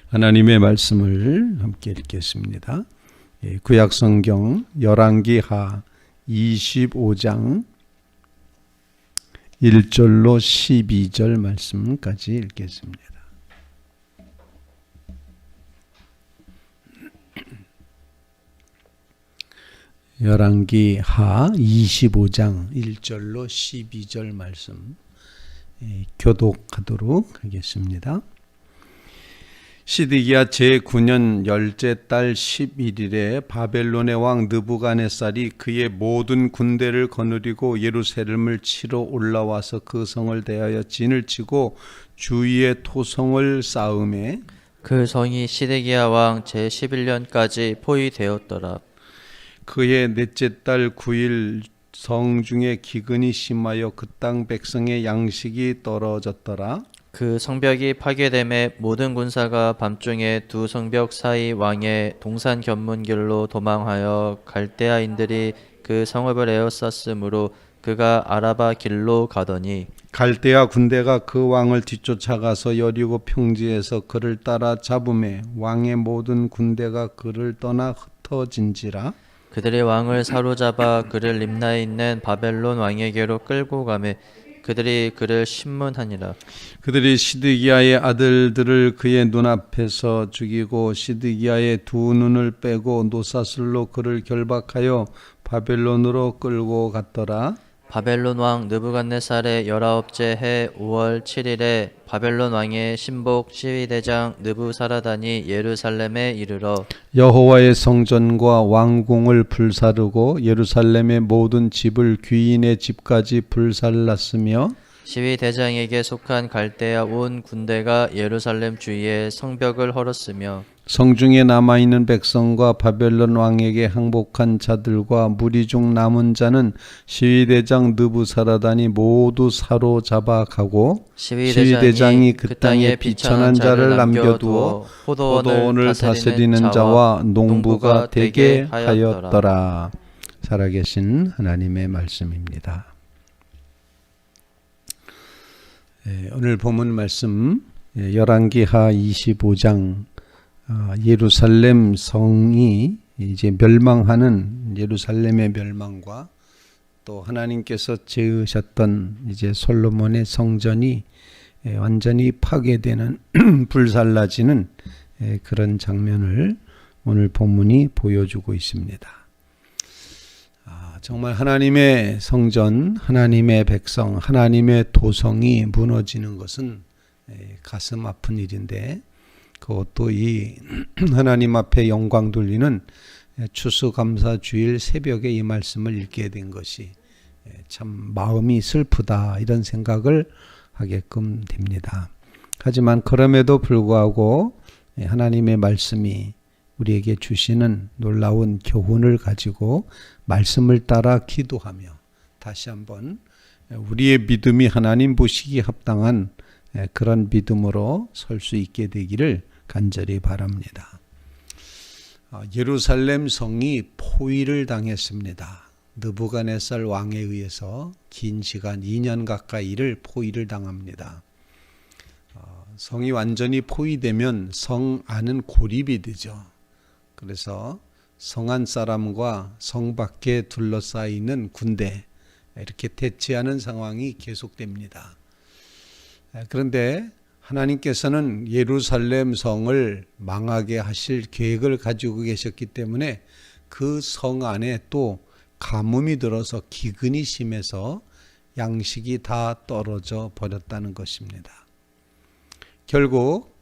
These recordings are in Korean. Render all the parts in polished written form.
하나님의 말씀을 함께 읽겠습니다. 구약성경 열왕기하 25장 1절로 12절 말씀까지 읽겠습니다. 열왕기하 25장 1절로 12절 말씀 교독하도록 하겠습니다. 시드기야 제9년 열째 달 11일에 바벨론의 왕 느부갓네살이 그의 모든 군대를 거느리고 예루살렘을 치러 올라와서 그 성을 대하여 진을 치고 주위에 토성을 쌓음에 그 성이 시드기야 왕 제11년까지 포위되었더라. 그의 넷째 달 9일 성 중에 기근이 심하여 그 땅 백성의 양식이 떨어졌더라. 그 성벽이 파괴됨에 모든 군사가 밤중에 두 성벽 사이 왕의 동산 견문길로 도망하여 갈대아인들이 그 성읍을 에워쌌으므로 그가 아라바 길로 가더니 갈대아 군대가 그 왕을 뒤쫓아가서 여리고 평지에서 그를 따라 잡음에 왕의 모든 군대가 그를 떠나 흩어진지라. 그들이 왕을 사로잡아 그를 림나에 있는 바벨론 왕에게로 끌고 가매 그들이 그를 신문하니라. 그들이 시드기야의 아들들을 그의 눈앞에서 죽이고 시드기야의 두 눈을 빼고 노사슬로 그를 결박하여 바벨론으로 끌고 갔더라. 바벨론 왕 느부갓네살의 19째 해 5월 7일에 바벨론 왕의 신복 시위대장 느부사라단이 예루살렘에 이르러 여호와의 성전과 왕궁을 불사르고 예루살렘의 모든 집을 귀인의 집까지 불살랐으며 시위대장에게 속한 갈대아 온 군대가 예루살렘 주위에 성벽을 헐었으며 성중에 남아있는 백성과 바벨론 왕에게 항복한 자들과 무리 중 남은 자는 시위대장 느부사라단이 모두 사로잡아 가고 시위대장이 그 땅에 비천한 자를 남겨두어 포도원을 다스리는 자와 농부가 되게 하였더라. 살아계신 하나님의 말씀입니다. 오늘 본문 말씀 열왕기하 25장 예루살렘 성이 이제 멸망하는 예루살렘의 멸망과 또 하나님께서 지으셨던 이제 솔로몬의 성전이 완전히 파괴되는 불살라지는 그런 장면을 오늘 본문이 보여주고 있습니다. 정말 하나님의 성전, 하나님의 백성, 하나님의 도성이 무너지는 것은 가슴 아픈 일인데 그것도 이 하나님 앞에 영광 돌리는 추수감사주일 새벽에 이 말씀을 읽게 된 것이 참 마음이 슬프다 이런 생각을 하게끔 됩니다. 하지만 그럼에도 불구하고 하나님의 말씀이 우리에게 주시는 놀라운 교훈을 가지고 말씀을 따라 기도하며 다시 한번 우리의 믿음이 하나님 보시기에 합당한 그런 믿음으로 설 수 있게 되기를 간절히 바랍니다. 예루살렘 성이 포위를 당했습니다. 느부갓네살 왕에 의해서 긴 시간 2년 가까이를 포위를 당합니다. 성이 완전히 포위되면 성 안은 고립이 되죠. 그래서 성 안 사람과 성 밖에 둘러싸이는 군대 이렇게 대치하는 상황이 계속됩니다. 그런데 하나님께서는 예루살렘 성을 망하게 하실 계획을 가지고 계셨기 때문에 그 성 안에 또 가뭄이 들어서 기근이 심해서 양식이 다 떨어져 버렸다는 것입니다. 결국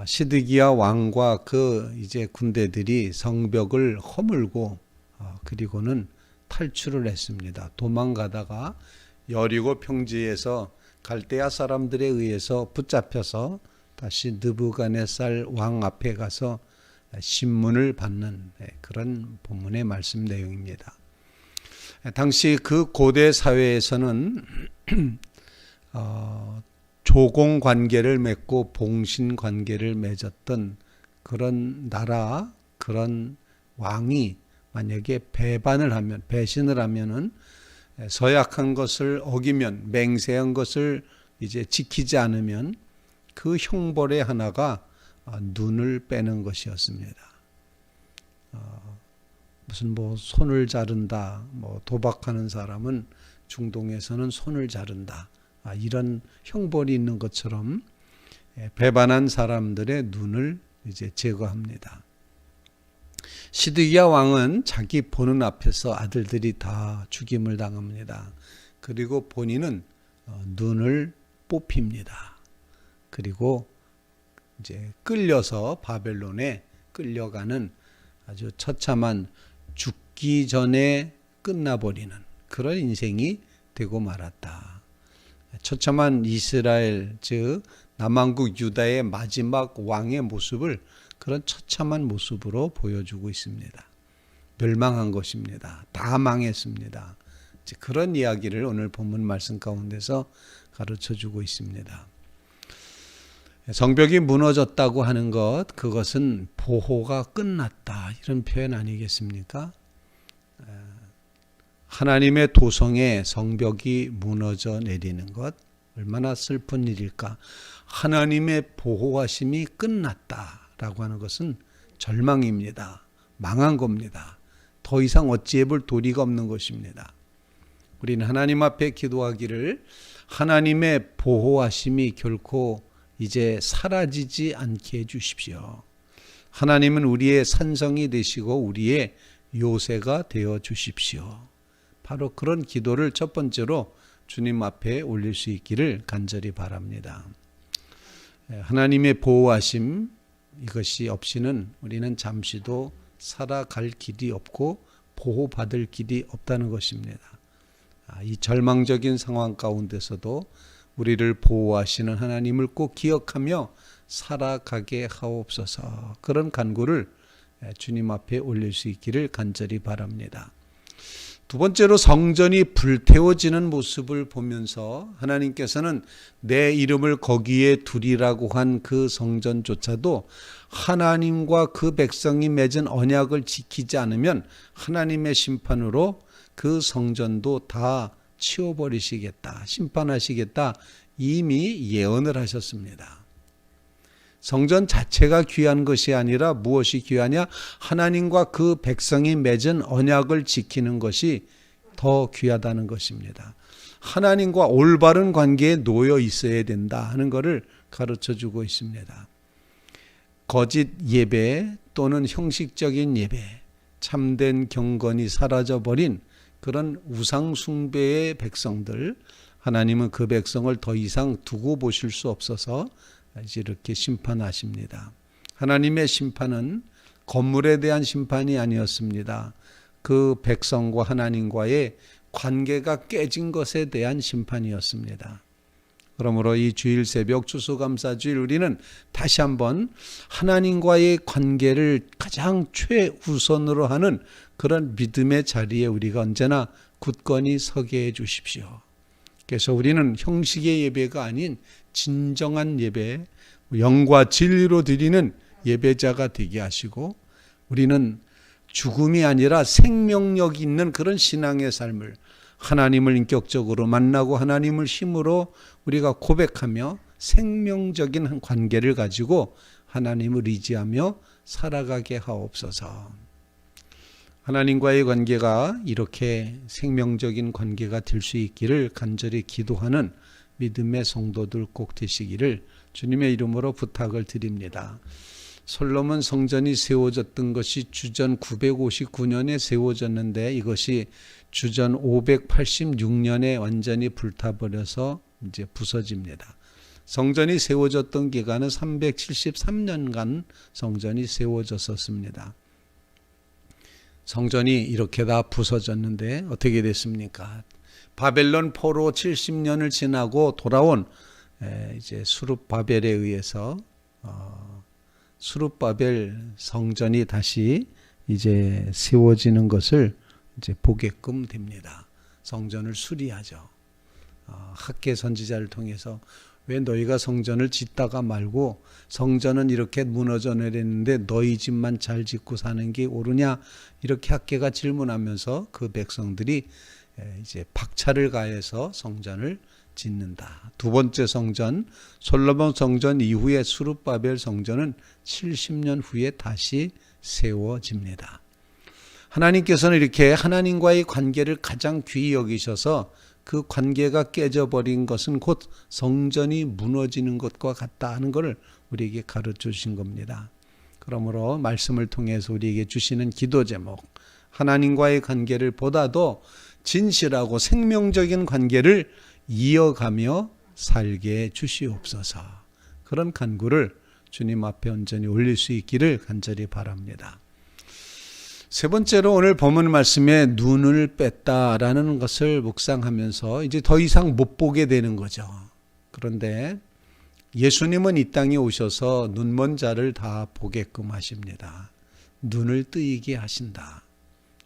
시드기야 왕과 그 이제 군대들이 성벽을 허물고 그리고는 탈출을 했습니다. 도망가다가 여리고 평지에서 갈대아 사람들에 의해서 붙잡혀서 다시 느부갓네살 왕 앞에 가서 신문을 받는 그런 본문의 말씀 내용입니다. 당시 그 고대 사회에서는 조공 관계를 맺고 봉신 관계를 맺었던 그런 나라, 그런 왕이 만약에 배신을 하면은 서약한 것을 어기면, 맹세한 것을 이제 지키지 않으면 그 형벌의 하나가 눈을 빼는 것이었습니다. 무슨 손을 자른다, 도박하는 사람은 중동에서는 손을 자른다, 이런 형벌이 있는 것처럼 배반한 사람들의 눈을 이제 제거합니다. 시드기야 왕은 자기 보는 앞에서 아들들이 다 죽임을 당합니다. 그리고 본인은 눈을 뽑힙니다. 그리고 이제 끌려서 바벨론에 끌려가는 아주 처참한 죽기 전에 끝나버리는 그런 인생이 되고 말았다. 처참한 이스라엘, 즉 남왕국 유다의 마지막 왕의 모습을 그런 처참한 모습으로 보여주고 있습니다. 멸망한 것입니다. 다 망했습니다. 그런 이야기를 오늘 본문 말씀 가운데서 가르쳐주고 있습니다. 성벽이 무너졌다고 하는 것, 그것은 보호가 끝났다, 이런 표현 아니겠습니까? 하나님의 도성에 성벽이 무너져 내리는 것, 얼마나 슬픈 일일까. 하나님의 보호하심이 끝났다라고 하는 것은 절망입니다. 망한 겁니다. 더 이상 어찌해 볼 도리가 없는 것입니다. 우리는 하나님 앞에 기도하기를 하나님의 보호하심이 결코 이제 사라지지 않게 해주십시오. 하나님은 우리의 산성이 되시고 우리의 요새가 되어 주십시오. 바로 그런 기도를 첫 번째로 주님 앞에 올릴 수 있기를 간절히 바랍니다. 하나님의 보호하심, 이것이 없이는 우리는 잠시도 살아갈 길이 없고 보호받을 길이 없다는 것입니다. 이 절망적인 상황 가운데서도 우리를 보호하시는 하나님을 꼭 기억하며 살아가게 하옵소서. 그런 간구를 주님 앞에 올릴 수 있기를 간절히 바랍니다. 두 번째로 성전이 불태워지는 모습을 보면서 하나님께서는 내 이름을 거기에 두리라고 한 그 성전조차도 하나님과 그 백성이 맺은 언약을 지키지 않으면 하나님의 심판으로 그 성전도 다 치워버리시겠다, 심판하시겠다, 이미 예언을 하셨습니다. 성전 자체가 귀한 것이 아니라 무엇이 귀하냐? 하나님과 그 백성이 맺은 언약을 지키는 것이 더 귀하다는 것입니다. 하나님과 올바른 관계에 놓여 있어야 된다 하는 것을 가르쳐주고 있습니다. 거짓 예배 또는 형식적인 예배, 참된 경건이 사라져버린 그런 우상 숭배의 백성들, 하나님은 그 백성을 더 이상 두고 보실 수 없어서 이렇게 심판하십니다. 하나님의 심판은 건물에 대한 심판이 아니었습니다. 그 백성과 하나님과의 관계가 깨진 것에 대한 심판이었습니다. 그러므로 이 주일 새벽 추수감사주일 우리는 다시 한번 하나님과의 관계를 가장 최우선으로 하는 그런 믿음의 자리에 우리가 언제나 굳건히 서게 해 주십시오. 그래서 우리는 형식의 예배가 아닌 진정한 예배, 영과 진리로 드리는 예배자가 되게 하시고, 우리는 죽음이 아니라 생명력 있는 그런 신앙의 삶을, 하나님을 인격적으로 만나고 하나님을 힘으로 우리가 고백하며 생명적인 관계를 가지고 하나님을 의지하며 살아가게 하옵소서. 하나님과의 관계가 이렇게 생명적인 관계가 될 수 있기를 간절히 기도하는 믿음의 성도들 꼭 되시기를 주님의 이름으로 부탁을 드립니다. 솔로몬 성전이 세워졌던 것이 주전 959년에 세워졌는데 이것이 주전 586년에 완전히 불타버려서 이제 부서집니다. 성전이 세워졌던 기간은 373년간 성전이 세워졌었습니다. 성전이 이렇게 다 부서졌는데 어떻게 됐습니까? 바벨론 포로 70년을 지나고 돌아온 이제 수룹바벨에 의해서 수룹바벨 성전이 다시 이제 세워지는 것을 이제 보게끔 됩니다. 성전을 수리하죠. 학개 선지자를 통해서 왜 너희가 성전을 짓다가 말고 성전은 이렇게 무너져 내렸는데 너희 집만 잘 짓고 사는 게 옳으냐, 이렇게 학개가 질문하면서 그 백성들이 이제 박차를 가해서 성전을 짓는다. 두 번째 성전, 솔로몬 성전 이후에 스룹바벨 성전은 70년 후에 다시 세워집니다. 하나님께서는 이렇게 하나님과의 관계를 가장 귀히 여기셔서 그 관계가 깨져버린 것은 곧 성전이 무너지는 것과 같다 하는 것을 우리에게 가르쳐 주신 겁니다. 그러므로 말씀을 통해서 우리에게 주시는 기도 제목, 하나님과의 관계를 보다도 진실하고 생명적인 관계를 이어가며 살게 주시옵소서. 그런 간구를 주님 앞에 온전히 올릴 수 있기를 간절히 바랍니다. 세 번째로 오늘 본문 말씀에 눈을 뺐다라는 것을 묵상하면서 이제 더 이상 못 보게 되는 거죠. 그런데 예수님은 이 땅에 오셔서 눈먼 자를 다 보게끔 하십니다. 눈을 뜨이게 하신다.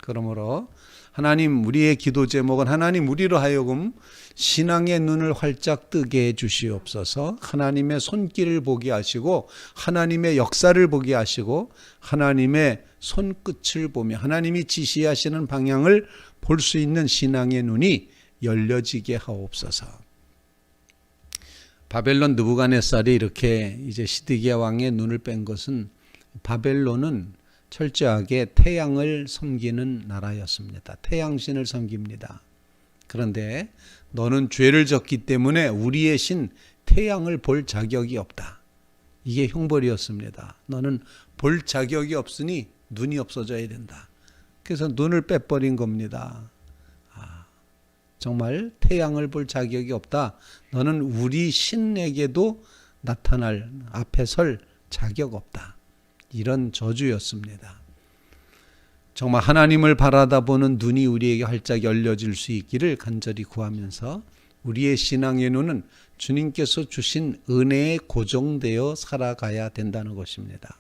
그러므로 하나님, 우리의 기도 제목은 하나님, 우리로 하여금 신앙의 눈을 활짝 뜨게 해 주시옵소서. 하나님의 손길을 보게 하시고 하나님의 역사를 보게 하시고 하나님의 손끝을 보며 하나님이 지시하시는 방향을 볼 수 있는 신앙의 눈이 열려지게 하옵소서. 바벨론 느부갓네살이 이렇게 이제 시드기야 왕의 눈을 뺀 것은 바벨론은 철저하게 태양을 섬기는 나라였습니다. 태양신을 섬깁니다. 그런데 너는 죄를 졌기 때문에 우리의 신 태양을 볼 자격이 없다. 이게 형벌이었습니다. 너는 볼 자격이 없으니 눈이 없어져야 된다. 그래서 눈을 빼버린 겁니다. 정말 태양을 볼 자격이 없다. 너는 우리 신에게도 나타날, 앞에 설 자격 없다. 이런 저주였습니다. 정말 하나님을 바라다보는 눈이 우리에게 활짝 열려질 수 있기를 간절히 구하면서 우리의 신앙의 눈은 주님께서 주신 은혜에 고정되어 살아가야 된다는 것입니다.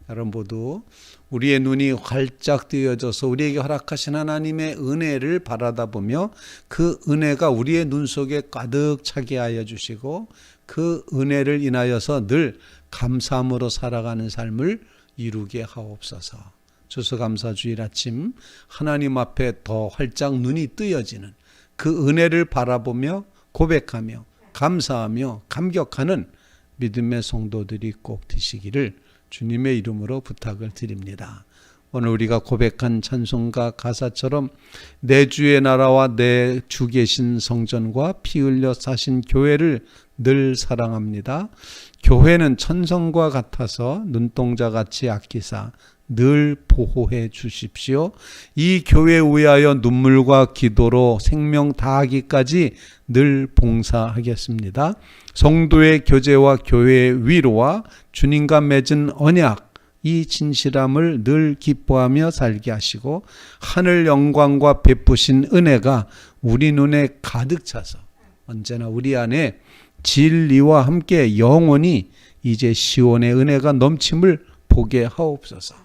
여러분 모두 우리의 눈이 활짝 뜨여져서 우리에게 허락하신 하나님의 은혜를 바라다보며 그 은혜가 우리의 눈 속에 가득 차게 하여 주시고 그 은혜를 인하여서 늘 감사함으로 살아가는 삶을 이루게 하옵소서. 추수감사주일 아침 하나님 앞에 더 활짝 눈이 뜨여지는 그 은혜를 바라보며 고백하며 감사하며 감격하는 믿음의 성도들이 꼭 되시기를 주님의 이름으로 부탁을 드립니다. 오늘 우리가 고백한 찬송가 가사처럼 내 주의 나라와 내 주 계신 성전과 피 흘려 사신 교회를 늘 사랑합니다. 교회는 천성과 같아서 눈동자같이 아끼사 늘 보호해 주십시오. 이 교회에 위하여 눈물과 기도로 생명 다하기까지 늘 봉사하겠습니다. 성도의 교제와 교회의 위로와 주님과 맺은 언약, 이 진실함을 늘 기뻐하며 살게 하시고 하늘 영광과 베푸신 은혜가 우리 눈에 가득 차서 언제나 우리 안에 진리와 함께 영원히 이제 시온의 은혜가 넘침을 보게 하옵소서.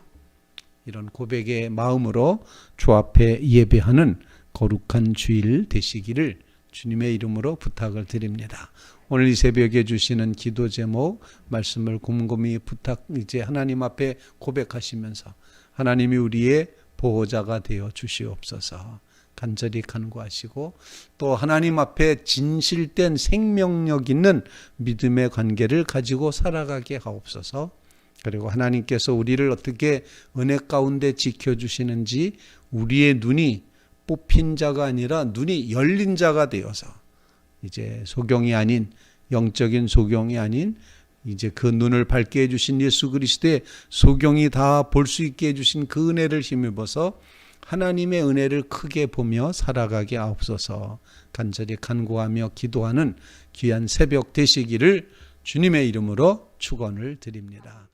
이런 고백의 마음으로 주 앞에 예배하는 거룩한 주일 되시기를 주님의 이름으로 부탁을 드립니다. 오늘 이 새벽에 주시는 기도 제목 말씀을 곰곰이 이제 하나님 앞에 고백하시면서 하나님이 우리의 보호자가 되어 주시옵소서. 간절히 간구하시고 또 하나님 앞에 진실된 생명력 있는 믿음의 관계를 가지고 살아가게 하옵소서. 그리고 하나님께서 우리를 어떻게 은혜 가운데 지켜주시는지 우리의 눈이 뽑힌 자가 아니라 눈이 열린 자가 되어서 이제 소경이 아닌 영적인 소경이 아닌 이제 그 눈을 밝게 해주신 예수 그리스도의 소경이 다 볼 수 있게 해주신 그 은혜를 힘입어서 하나님의 은혜를 크게 보며 살아가게 하옵소서. 간절히 간구하며 기도하는 귀한 새벽 되시기를 주님의 이름으로 축원을 드립니다.